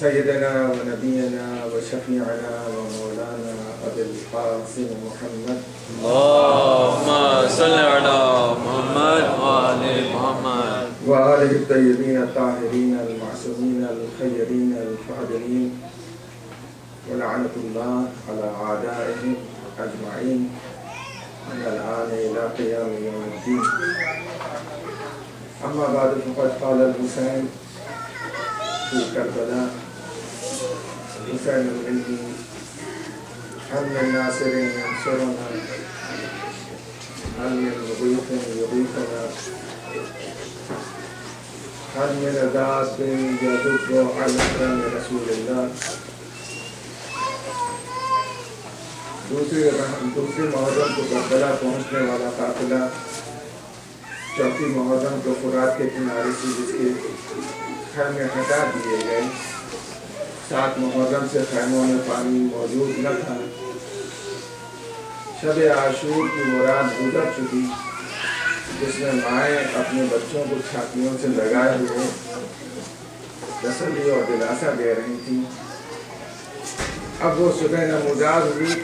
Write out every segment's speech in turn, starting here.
سيدنا ونبينا وشفيعنا ومولانا أبي القاسم محمد اللهم صل على محمد وآل محمد وآله الطيبين الطاهرين المعصومين الخيرين الفاضلين ولعنة الله على أعدائهم أجمعين من الآن إلى قيام يوم الدين. أما بعد فقد قال الحسين في كربلاء حسين المني هل من ناصر ينصرنا هل من مغيث يغيثنا هل من ذات يدب على كرم رسول الله. دوسری محرم کو کربلا پہنچنے والا قافلہ چوتھی محرم کو فرات کے کنارے سے جس کے خیمے ہٹا دیے گئے. 7 محرم سے خیموں میں پانی موجود نہ تھا. شب عاشور کی مراد گزر چکی جس میں مائیں اپنے بچوں کو چھاتیوں سے لگائے ہوئے تسلی اور دلاسا دے رہی تھیں. اب وہ صبح نمودار ہوئی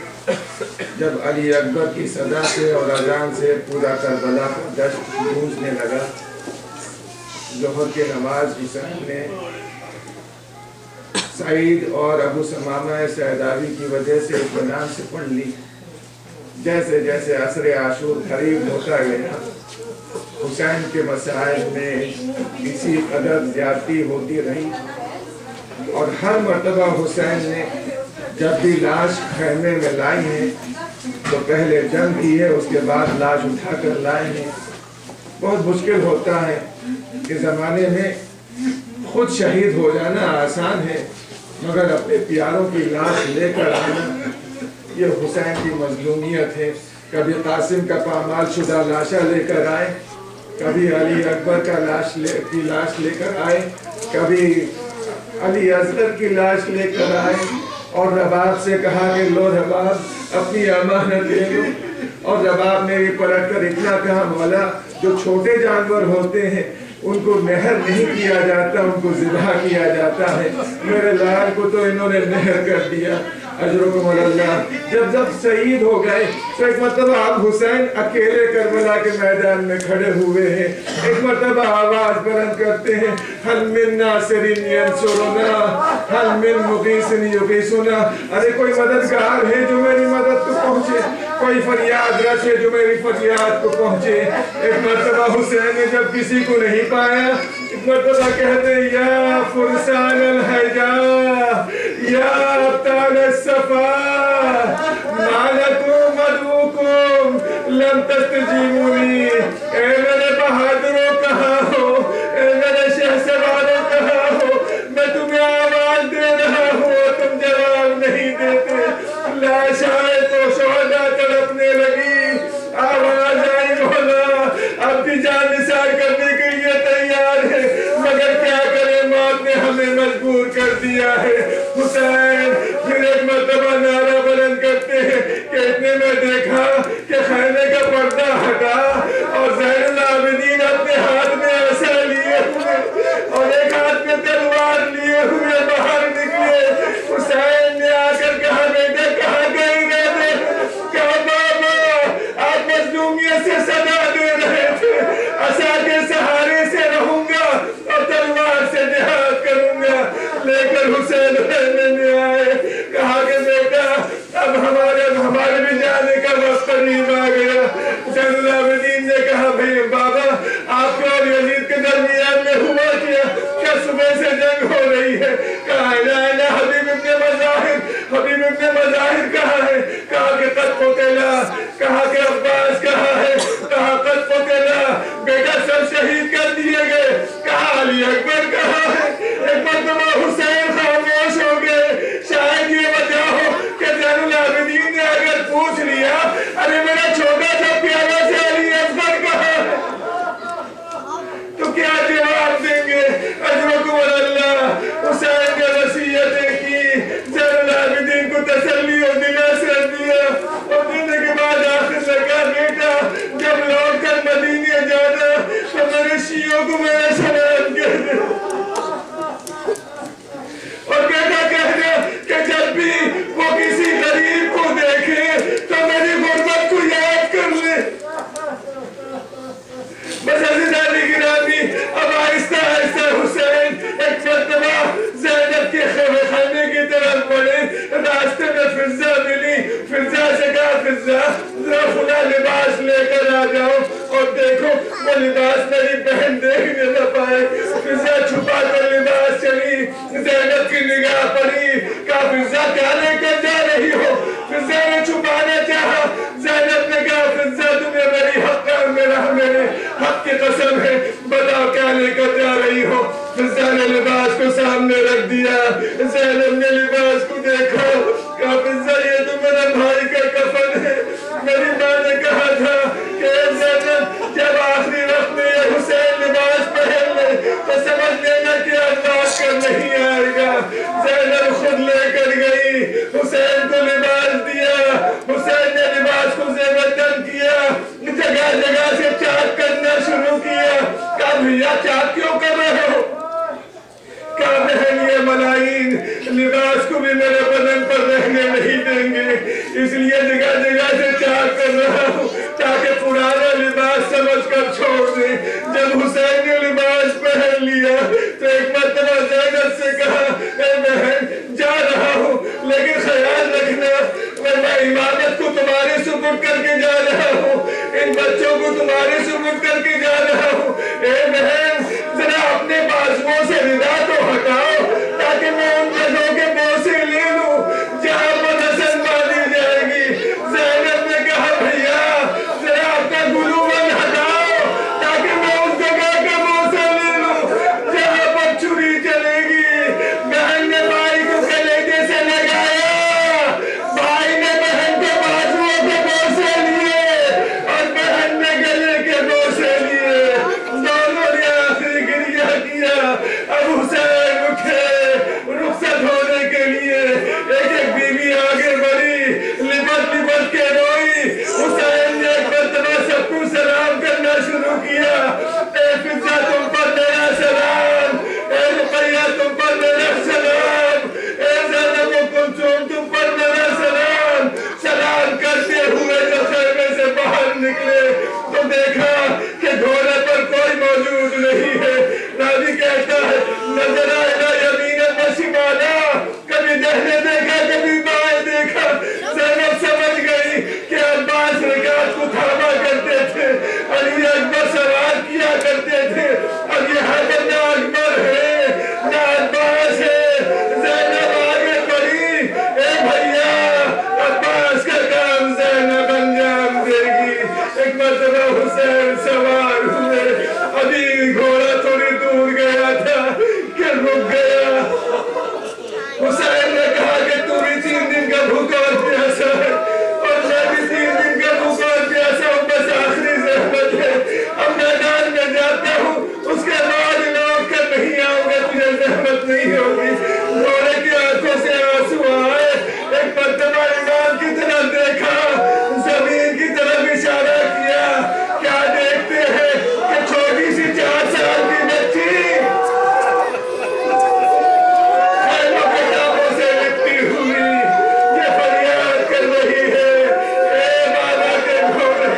جب علی اکبر کی صدا سے اور اذان سے پورا کربلا کا دشت گونجنے لگا. ظہر کی نماز حسین نے سعید اور ابو ثمامہ سعداوی کی وجہ سے اطمینان سے پڑھ لی. جیسے جیسے عصر عاشور قریب ہوتا گیا حسین کے مسائل میں اسی قدر زیادتی ہوتی رہی اور ہر مرتبہ حسین نے جب بھی لاش خیمے میں لائی ہے تو پہلے جنگ کی ہے اس کے بعد لاش اٹھا کر لائے ہیں. بہت مشکل ہوتا ہے کہ زمانے میں خود شہید ہو جانا آسان ہے مگر اپنے پیاروں کی لاش لے کر آنا یہ حسین کی مظلومیت ہے. کبھی قاسم کا پامال شدہ لاشا لے کر آئے, کبھی علی اکبر کا لاش لے کر آئے, کبھی علی اصغر کی لاش لے کر آئے اور رباب سے کہا کہ لو رباب اپنی امانت دے لو. اور رباب نے بھی پلٹ کر اتنا کہا مولا جو چھوٹے جانور ہوتے ہیں ان کو نہر نہیں کیا جاتا ان کو ذبح کیا جاتا ہے. میرے لال کو تو انہوں نے نہر کر دیا. اجرکم اللہ. جب شہید ہو گئے تو ایک مرتبہ آپ حسین اکیلے کربلا کے میدان میں کھڑے ہوئے ہیں. ایک مرتبہ آواز بلند کرتے ہیں حل من ناصر ینصرنا حل من مغیث یغیثنا. ارے کوئی مددگار ہے جو میری مدد کو پہنچے, کوئی فریاد رس ہے جو میری فریاد کو پہنچے. ایک مرتبہ حسین نے جب کسی کو نہیں پایا ایک مرتبہ کہتے یا فرسان الحجا یا ابطال الصفا ما لکم ادعوکم لم تستجیبونی. اے میرے بہادروں کہاں ہو, اے میرے شہسواروں کہاں ہو, میں تمہیں آواز دے رہا ہوں تم جواب نہیں دیتے. لاشائیں تو شہداء تڑپنے لگی, آواز آئی مولا اب بھی جان نثار کرنے کے لیے تیار ہے مگر کیا کرے موت نے ہمیں مجبور کر دیا ہے. حسین پھر ایک مرتبہ نعرہ بلند کرتے ہیں کہ اتنے میں دیکھا کہ خیمے کا پردہ ہٹا اور زین العابدین اپنے ہاتھ میں عصا لیے ہوئے اور ایک ہاتھ میں تلوار لیے ہوئے باہر نکلے. حسین نے آ کر کہا بیٹا کہاں گئے رہے, کہا بابا آپ مظلومیت سے صدا دے رہے تھے, عصا کے سہارے سے رہوں گا اور تلوار سے جہاد کروں گا. لے کر حسین خیمے میں آئے, کہا کہ بیٹا اب ہمارے بھی جانے کا وقت قریب آ گیا. زین العابدین نے کہا بھائی بابا آپ کو اور یزید کے درمیان میں ہوا کیا صبح سے جنگ ہو رہی ہے. کہا الہ حبیب ابن مظاہر کہاں ہے, کہا کہ قد قتلا, کہا کہ عباس کہاں ہے, کہا قد قتلا, بیٹا سب شہید کر دیے گئے, کہا علی اکبر کہاں ہے. ایک مرتبہ حسین خاموش ہو گئے. شاید یہ وجہ ہو کہ زین العابدین نے اگر پوچھ لیا ارے میرا چھوٹا سا پیارا سے علی اصغر کہاں ہے تو کیا جواب دیں گے. اجرکم اللہ. حسین نے وصیتیں کی, زین العابدین کو تسلی اور دلاسا دیا اور دینے کے بعد آخر میں کہا بیٹا جب لوٹ کر مدینے جانا تو میرے شیعوں کو میرا سلام کہہ دے. फिजा मिली। फिजा से कहा फिजा जरा खुदा लिबास लेकर आ जाओ, और देखो वो लिबास मेरी बहन देखने न पाए। फिजा छुपा कर लिबास चली, ज़ैनब की निगाह पड़ी, कहा फिजा क्या लेकर जा रही हो? फिजा ने छुपाना चाहा, ज़ैनब ने कहा फिजा तुम्हें मेरी हक का मेरे हक की कसम है, बताओ क्या लेकर जा रही हो? फिजा ने लिबास को सामने रख दिया। ज़ैनब ने लिबास को देखा, कहा फिजा ये तो मेरे भाई का कफन है। मेरी माँ ने कहा था कि ज़ैनब जब आखिरी वक्त में ये हुसैन लिबास पहन ले तो समझ लेना कि अल्लाह कर नहीं आएगा। ज़ैनब खुद लेकर गई, हुसैन को लिबास दिया। हुसैन ने लिबास को ज़ेबतन किया, जगह जगह से चाक करना शुरू किया। कहा भैया चाक क्यों कर रहे हो? कहा बहन ये मलाइन लिबास को भी मेरे बदन पर रहने नहीं देंगे, इसलिए जगह जगह से चाक कर रहा हूँ ताकि पुराना लिबास समझ कर छोड़ दे। जब हुसैन ने लिबास पहन लिया तो एक मर्तबा ज़ैनब से कहा ए बहन जा रहा हूँ, लेकिन ख्याल रखना मैं इमामत को तुम्हारे सुपुर्द करके जा रहा हूँ, इन बच्चों को तुम्हारे सुपुर्द करके जा रहा हूँ। ए बहन जरा अपने बाजुओं से रिदा तो हटाओ ताकि मैं उन जगहों के बोझे ले लूं जहां पर हसन बांधी जाएगी। ज़ैनब ने कहा भैया जरा अपना गुलूवन हटाओ ताकि मैं उस जगह का बोझा ले लूं जहां पर छुरी चलेगी। बहन ने भाई को कलेजे से लगाया, भाई ने बहन के बाजुओं के बोझे लिए और बहन ने गले के बोझे लिए। दोनों ने आखिरी गिरिया किया। अब हुसैन उठे रुखसत होने के लिए, एक एक बीवी आगे बढ़ी, लिपट लिपट के रोई। हुसैन ने एक मर्तबा सबको सलाम करना शुरू किया। ए फिजा तुम पर मेरा सलाम, ए रुकैया तुम पर मेरा सलाम, ए ज़ैनब कुलसूम तुम पर मेरा सलाम। सलाम करते हुए जब खैमे से बाहर निकले तो देखा कि घोड़े पर कोई मौजूद नहीं है। रावी कहता है नजर आएगा यमीनन व शिमाला, कभी दाहिने देखा कभी बाएं देखा। ज़ैनब समझ गई कि अब्बास रिकात को थामा करते थे, अली अकबर सवार किया करते थे, अब यहाँ पर ना अकबर है ना अब्बास है। ज़ैनब आगे बढ़ी, ए भैया अब्बास का काम ज़ैनब अंजाम देगी। एक मर्तबा हुसैन सवार हुए, अभी घोड़ा थोड़ी दूर गया था कि रुक गया। हुसैन ने कहा कि तू भी 3 दिन का भूखा और प्यासा है और मैं भी 3 दिन का भूखा और प्यासा हूँ, बस आखिरी ज़हमत है। अब मैदान में जाता हूँ, उसके बाद लौट कर नहीं आऊंगा, तुझे ज़हमत नहीं होगी। घोड़े की आंखों से आंसू आए, एक मर्तबा इमाम की तरफ देखा, जमीन की तरफ इशारा किया। क्या देखते हैं कि छोटी सी 4 साल की बच्ची किताबों से लिपटी हुई ये फरियाद कर रही है, ए बाबा के घोड़े,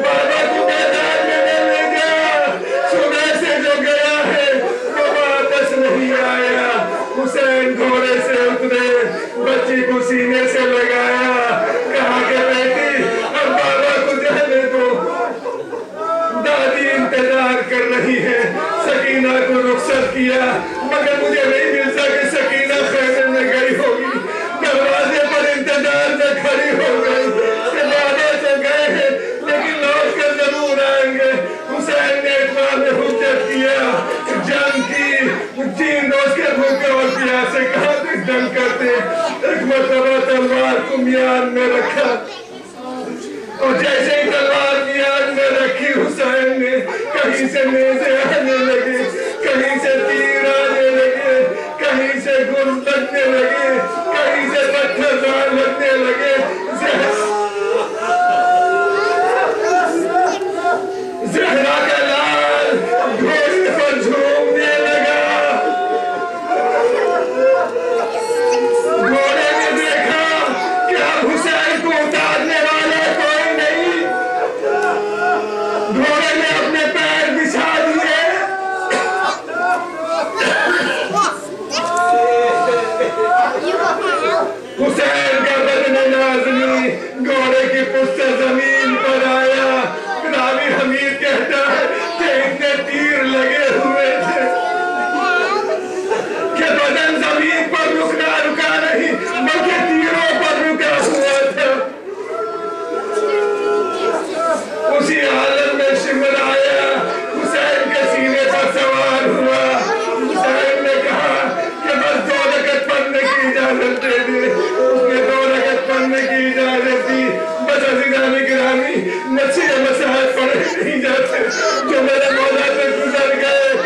बाबा को मैदान में न ले जा, सुबह से जो गया है वो वापस नहीं आया। हुसैन घोड़े से उतरे, बच्ची को सीने से लगाया, कहा कि बेटी अब बाबा को जाने दो, दादी इंतजार कर रही है। सकीना को रुखसत किया, मगर मुझे नहीं मिलता कि सकीना खैमे में गई होगी। दरवाजे पर इंतजार में खड़ी हो गई कि बाबा तो गए हैं लेकिन लौट कर जरूर आएंगे। हुसैन ने इतमाम हुज्जत किया, जंग की 3 रोज के भूखे और प्यासे कहाँ तक जंग करते। एक मर्तबा तलवार को मियान में रखा और जैसे ही तलवार मियान में रखी हुसैन ने कहीं से नेज़े आने लगे, कहीं से तीर आने लगे, कहीं से गुर्ज लगने लगे, कहीं से पत्थर लगने लगे। ज़हरा का लाल घोड़े पर झूमने लगा। घोड़े ने देखा कि अब हुसैन को उतारने वाला कोई नहीं। घोड़े ने अपने पैर बिछा दिए, हुसैन का बदन इजाजत दे दी, उसने 2 रकअत पढ़ने की इजाजत दी। बस अज़ीज़ान गिरामी, मसीह मसाइल पढ़े नहीं जाते जो मेरे मौला से गुजर गए।